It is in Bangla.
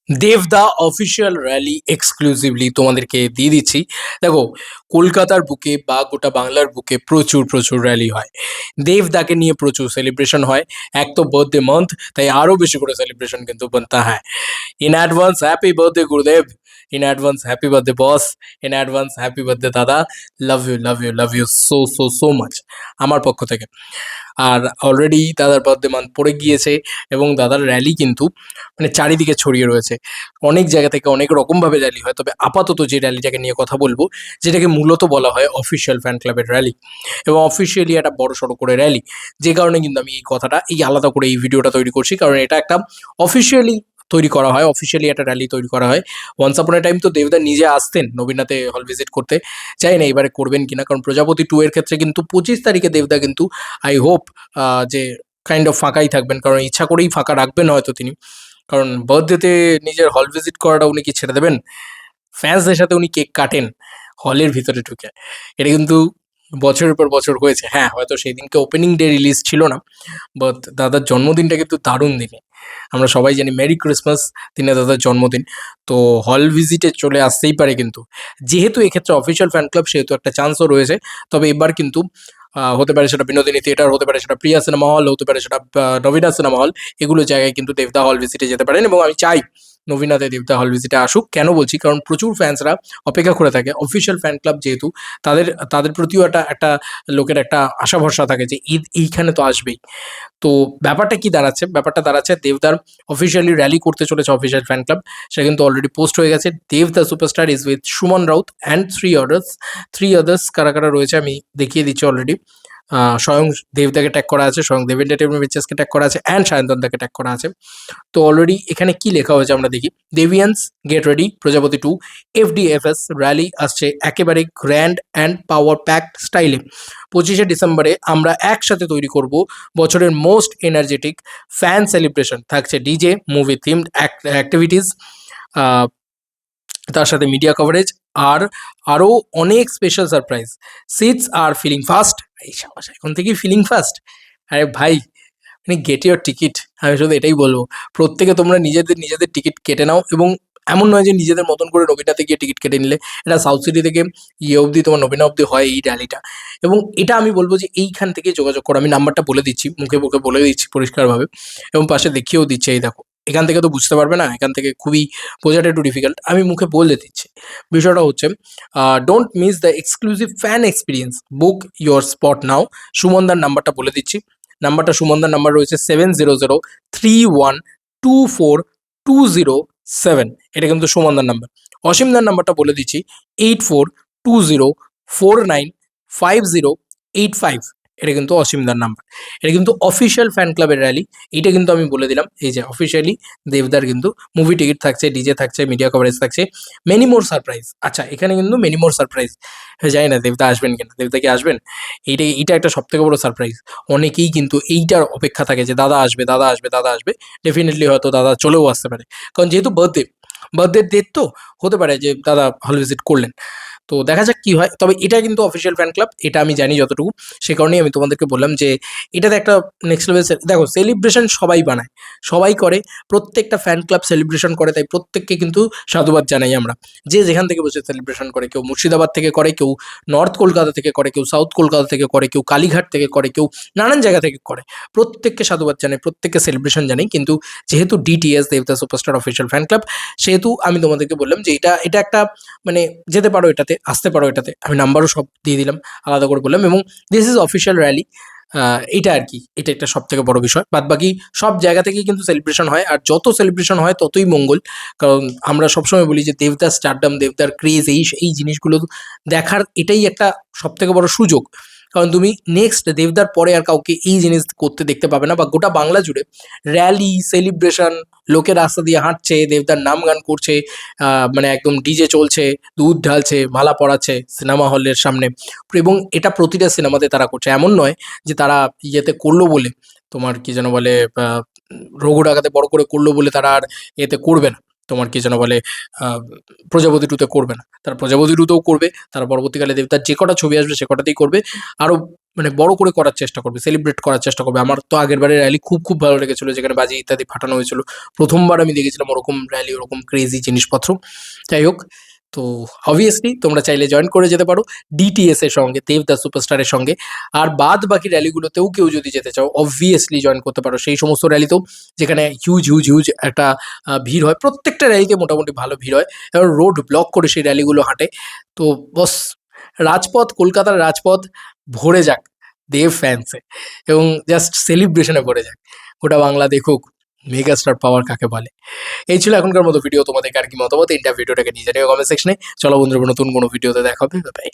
দেবদা অফিসিয়াল র্যালি এক্সক্লুসিভলি তোমাদেরকে দিয়ে দিচ্ছি। দেখো, কলকাতার বুকে বা গোটা বাংলার বুকে প্রচুর প্রচুর র্যালি হয়। দেবদাকে নিয়ে প্রচুর সেলিব্রেশন হয়। এক তো বার্থডে মান্থ, তাই আরও বেশি করে সেলিব্রেশন কিন্তু বানতা হ্যাঁ। In advance happy birthday Gurudev, in advance happy birthday boss, in advance happy birthday দাদা। Love you love you love you so so so much আমার পক্ষ থেকে। আর অলরেডি দাদার বার্থডে মান্থ পড়ে গিয়েছে এবং দাদার র্যালি কিন্তু মানে চারিদিকে ছড়িয়ে রয়েছে। অনেক জায়গা থেকে অনেক রকমভাবে র্যালি হয়, তবে আপাতত যে র্যালিটাকে নিয়ে কথা বলবো, যেটাকে মূলত বলা হয় অফিসিয়াল ফ্যান ক্লাবের র্যালি, এবং অফিসিয়ালি একটা বড় সড়ো করে র্যালি। যে কারণে কিন্তু আমি এই কথাটা এই আলাদা করে এই ভিডিওটা তৈরি করছি, কারণ এটা একটা অফিসিয়ালি তৈরি করা হয়, অফিসিয়ালি একটা র্যালি তৈরি করা হয়। ওয়ান্স আপন এ টাইম তো দেবদা নিজে আসতেন নবীনাতে হল ভিজিট করতে। চাই না এবারে করবেন কিনা, কারণ প্রজাপতি 2 এর ক্ষেত্রে কিন্তু 25 তারিখে দেবদা কিন্তু আই হোপ যে কাইন্ড অফ ফাঁকাই থাকবেন, কারণ ইচ্ছা করেই ফাঁকা রাখবেন হয়তো তিনি। কারণ বার্থডেতে নিজের হল ভিজিট করাটা উনি কি ছেড়ে দেবেন? ফ্যান্সদের সাথে উনি কেক কাটেন হলের ভিতরে ঢুকে। এটা কিন্তু বছরের পর বছর হয়েছে। হ্যাঁ, হয়তো সেই দিনকে ওপেনিং ডে রিলিজ ছিল না, বাট দাদার জন্মদিনটা কিন্তু দারুণ দিনে। আমরা সবাই জানি মেরি ক্রিসমাস দিনে দাদার জন্মদিন। তো হল ভিজিটে চলে আসতেই পারে কিন্তু। যেহেতু এক্ষেত্রে অফিসিয়াল ফ্যান ক্লাব, সেহেতু একটা চান্সও রয়েছে। তবে এবার কিন্তু হতে পারে সেটা বিনোদিনী থিয়েটার, হতে পারে সেটা প্রিয়া সিনেমা হল, হতে পারে সেটা নবীনা সিনেমা হল। এগুলো জায়গায় কিন্তু দেবদা হল ভিজিটে যেতে পারেন, এবং আমি চাই নবীনাতে দেবদা হল ভিজিটে আসুক। কেন বলছি? কারণ প্রচুর ফ্যান্সরা অপেক্ষা করে থাকে। অফিসিয়াল ফ্যান ক্লাব যেহেতু, তাদের তাদের প্রতিও একটা লোকের একটা আশা ভরসা থাকে যে ঈদ এইখানে তো আসবেই। তো ব্যাপারটা কি দাঁড়াচ্ছে? ব্যাপারটা দাঁড়াচ্ছে দেবদার অফিসিয়ালি র্যালি করতে চলেছে অফিসিয়াল ফ্যান ক্লাব। সেটা কিন্তু অলরেডি পোস্ট হয়ে গেছে। Dev the superstar is with Suman Raut and 3 others. 3 others কারা কারা রয়েছে আমি দেখিয়ে দিচ্ছি অলরেডি। স্বয়ং দেবদাকে ট্যাগ করা আছে, স্বয়ং দেব এন্টারটেইনমেন্ট পিকচার্সকে ট্যাগ করা আছে, অ্যান্ড সায়ন্তন দাকে ট্যাগ করা আছে। তো অলরেডি এখানে কি লেখা হয়েছে আমরা দেখি। দেবিয়ান্স গেট রেডি, প্রজাপতি 2 এফডিএফএস র্যালি আসছে একেবারে গ্র্যান্ড অ্যান্ড পাওয়ার প্যাকড স্টাইলে। 25শে ডিসেম্বরে আমরা একসাথে তৈরি করব বছরের মোস্ট এনার্জেটিক ফ্যান সেলিব্রেশন। থাকছে ডিজে, মুভি থিমড অ্যাক্টিভিটিস, তার সাথে মিডিয়া কভারেজ, আর আরও অনেক special surprise. Seats are feeling fast. এই সাবাস, এখন থেকেই ফিলিং ফাস্ট। আরে ভাই, মানে গেট ইওর টিকিট। আমি শুধু এটাই বলবো, প্রত্যেকে তোমরা নিজেদের নিজেদের টিকিট কেটে নাও, এবং এমন নয় যে নিজেদের মতন করে নবীনাতে গিয়ে টিকিট কেটে নিলে। এটা সাউথ সিটি থেকে ইয়ে অবধি, তোমার নবীনা অবধি হয় এই র্যালিটা। এবং এটা আমি বলবো যে এইখান থেকে যোগাযোগ করো। আমি নাম্বারটা বলে দিচ্ছি, মুখে মুখে বলে দিচ্ছি পরিষ্কারভাবে, এবং পাশে দেখিয়েও দিচ্ছি। এই দেখো, এখান থেকে তো বুঝতে পারবে না, এখান থেকে খুবই বোঝাটা একটু ডিফিকাল্ট, আমি মুখে বলে দিচ্ছি। বিষয়টা হচ্ছে, don't miss the exclusive fan experience, book your spot now. সুমনদার নাম্বারটা বলে দিচ্ছি। নাম্বারটা, সুমনদার নাম্বার রয়েছে 7003124207। এটা কিন্তু সুমনদার নাম্বার। অসীমদার নাম্বারটা বলে দিচ্ছি, 8420495085। এটা কিন্তু অসীমদার নাম্বার। এটা কিন্তু অফিসিয়াল ফ্যান ক্লাবের র্যালি। এইটা কিন্তু আমি বলে দিলাম, এই যে অফিসিয়ালি দেবদার কিন্তু মুভি টিকিট থাকছে, ডিজে থাকছে, মিডিয়া কভারেজ থাকছে, মেনি মোর সারপ্রাইজ। আচ্ছা, এখানে কিন্তু মেনি মোর সারপ্রাইজ। জানি না দেবদা আসবেন কিনা, দেবদা কি আসবেন? এইটা একটা সবথেকে বড় সারপ্রাইজ। অনেকেই কিন্তু এইটার অপেক্ষা থাকে যে দাদা আসবে, দাদা আসবে, দাদা আসবে। ডেফিনেটলি হয়তো দাদা চলেও আসতে পারে, কারণ যেহেতু বার্থডের ডেট তো হতে পারে যে দাদা হল ভিজিট করলেন। তো দেখা যাক কি হয়। তবে এটা কিন্তু অফিসিয়াল ফ্যান ক্লাব, এটা আমি জানি যতটুকু। সে কারণেই আমি তোমাদেরকে বললাম যে এটাতে একটা নেক্সট লেভেল। দেখো, সেলিব্রেশন সবাই বানায়, সবাই করে, প্রত্যেকটা ফ্যান ক্লাব সেলিব্রেশন করে, তাই প্রত্যেককে কিন্তু সাধুবাদ জানাই আমরা। যে যেখান থেকে বসে সেলিব্রেশন করে, কেউ মুর্শিদাবাদ থেকে করে, কেউ নর্থ কলকাতা থেকে করে, কেউ সাউথ কলকাতা থেকে করে, কেউ কালীঘাট থেকে করে, কেউ নানান জায়গা থেকে করে। প্রত্যেককে সাধুবাদ জানাই, প্রত্যেককে সেলিব্রেশন জানাই। কিন্তু যেহেতু ডিটিএস দেবদা সুপারস্টার অফিসিয়াল ফ্যান ক্লাব, সেহেতু আমি তোমাদেরকে বললাম যে এটা একটা মানে যেতে পারো এটাতে, আসতে পারো এটাতে। আমি নাম্বারও সব দিয়ে দিলাম, আলাদা করে বললাম, এবং দিস ইজ অফিসিয়াল র্যালি। এইটা আর কি, এটা একটা সব থেকে বড় বিষয়। বাদ বাকি সব জায়গা থেকেই কিন্তু সেলিব্রেশন হয়, আর যত সেলিব্রেশন হয় ততই মঙ্গল। কারণ আমরা সবসময় বলি যে দেবদার স্টারডাম, দেবদার ক্রেজ, এই জিনিসগুলো দেখার এটাই একটা সব থেকে বড় সুযোগ। কারণ তুমি নেক্সট দেবদার পরে আর কাউকে এই জিনিস করতে দেখতে পাবে না, বা গোটা বাংলা জুড়ে র্যালি সেলিব্রেশন, লোকে রাস্তা দিয়ে হাঁটছে, দেবদার নাম গান করছে, মানে একদম ডিজে চলছে, দুধ ঢালছে, মালা পরাচ্ছে সিনেমা হলের সামনে। এবং এটা প্রতিটা সিনেমাতে তারা করছে। এমন নয় যে তারা ইয়েতে করলো বলে, তোমার কি যেন বলে, রঘু ডাকাতে বড় করে করলো বলে তারা আর এতে করবে না। তোমার কি যেন বলে, আহ, প্রজাপতি 2 তে করবে না, তারা প্রজাপতি 2 তেও করবে। তারা পরবর্তীকালে দেবতার যে কটা ছবি আসবে সে কটাতেই করবে। আরও মানে বড় করে করার চেষ্টা করবে, সেলিব্রেট করার চেষ্টা করবে। আমার তো আগেরবারের র্যালি খুব ভালো লেগেছিল, যেখানে বাজি ইত্যাদি ফাটানো হয়েছিল। প্রথমবার আমি দেখেছিলাম ওরকম র্যালি, ওরকম ক্রেজি জিনিসপত্র। যাই হোক, তো অবভিয়াসলি তোমরা চাইলে জয়েন করে যেতে পারো ডিটিএস এর সঙ্গে, দেব দ্য সুপারস্টারের সঙ্গে। আর বাদ বাকি র্যালিগুলোতেও কেউ যদি যেতে চাও অবভিয়াসলি জয়েন করতে পারো সেই সমস্ত র্যালিতেও, যেখানে হিউজ একটা ভিড় হয়। প্রত্যেকটা র্যালিতে মোটামুটি ভালো ভিড় হয়, এবার রোড ব্লক করে সেই র্যালিগুলো হাঁটে। তো বস, রাজপথ, কলকাতার রাজপথ ভরে যাক দেব ফ্যান্সে, এবং জাস্ট সেলিব্রেশনে ভরে যাক। গোটা বাংলা দেখুক মেগাস্টার পাওয়ার কাকে বলে। এই ছিল এখনকার মতো ভিডিও। তোমাদের আর কি মতামত, এই ভিডিওটাকে নিয়ে জানিও কমেন্ট সেকশনে। চলো বন্ধুরা, নতুন কোনো ভিডিওতে দেখা হবে। বাই।